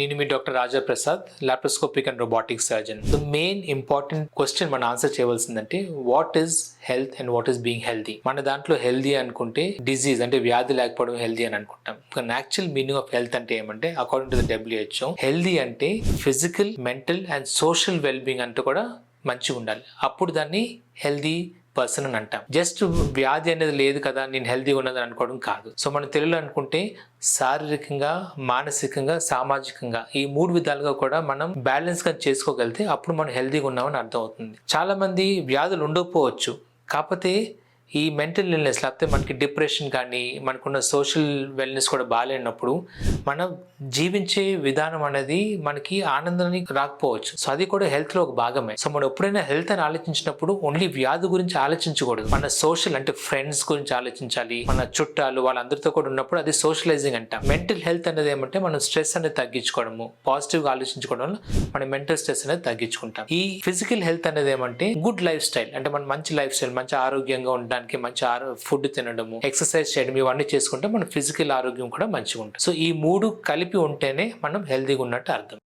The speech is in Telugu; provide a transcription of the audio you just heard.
నేను మీ doctor Raja Prasad, laparoscopic and robotic surgeon. The main important question మనం ఆన్సర్ చేయవలసిందంటే what is health and what is being healthy. మన దాంట్లో హెల్తీ అనుకుంటే డిజీజ్ అంటే వ్యాధి లేకపోవడం హెల్తీ అని అనుకుంటాం. కానీ యాక్చువల్ మీనింగ్ ఆఫ్ హెల్త్ అంటే ఏమంటే according to the WHO healthy అంటే physical, mental and social well being అంటూ కూడా మంచిగా ఉండాలి. అప్పుడు దాన్ని హెల్తీ పర్సన్ అని అంటాం. జస్ట్ వ్యాధి అనేది లేదు కదా నేను హెల్తీగా ఉన్నదని అనుకోవడం కాదు. సో మనం తెలుగులో అనుకుంటే శారీరకంగా, మానసికంగా, సామాజికంగా ఈ 3 విధాలుగా కూడా మనం బ్యాలెన్స్ గా చేసుకోగలిగితే అప్పుడు మనం హెల్తీగా ఉన్నామని అర్థం అవుతుంది. చాలా మంది వ్యాధులు ఉండకపోవచ్చు, కాకపోతే ఈ మెంటల్ ఇల్నెస్ లేకపోతే మనకి డిప్రెషన్ కానీ మనకున్న సోషల్ వెల్నెస్ కూడా బాగాలేనప్పుడు మనం జీవించే విధానం అనేది మనకి ఆనందాన్ని రాకపోవచ్చు. సో అది కూడా హెల్త్ లో ఒక భాగమే. సో మనం ఎప్పుడైనా హెల్త్ అని ఆలోచించినప్పుడు ఓన్లీ వ్యాధి గురించి ఆలోచించకూడదు. మన సోషల్ అంటే ఫ్రెండ్స్ గురించి ఆలోచించాలి, మన చుట్టాలు వాళ్ళందరితో కూడా ఉన్నప్పుడు అది సోషలైజింగ్ అంటాం. మెంటల్ హెల్త్ అనేది ఏమంటే మనం స్ట్రెస్ అనేది తగ్గించుకోవడము, పాజిటివ్ గా ఆలోచించుకోవడం వల్ల మన మెంటల్ స్ట్రెస్ అనేది తగ్గించుకుంటాం. ఈ ఫిజికల్ హెల్త్ అనేది ఏమంటే గుడ్ లైఫ్ స్టైల్ అంటే మన మంచి లైఫ్ స్టైల్, మంచి ఆరోగ్యంగా ఉండడానికి మంచి ఫుడ్ తినడము, ఎక్సర్సైజ్ చేయడం ఇవన్నీ చేసుకుంటే మన ఫిజికల్ ఆరోగ్యం కూడా మంచిగా ఉంటుంది. సో ఈ 3 కలిపి ఉంటేనే మనం హెల్తీగా ఉన్నట్టు అర్థం.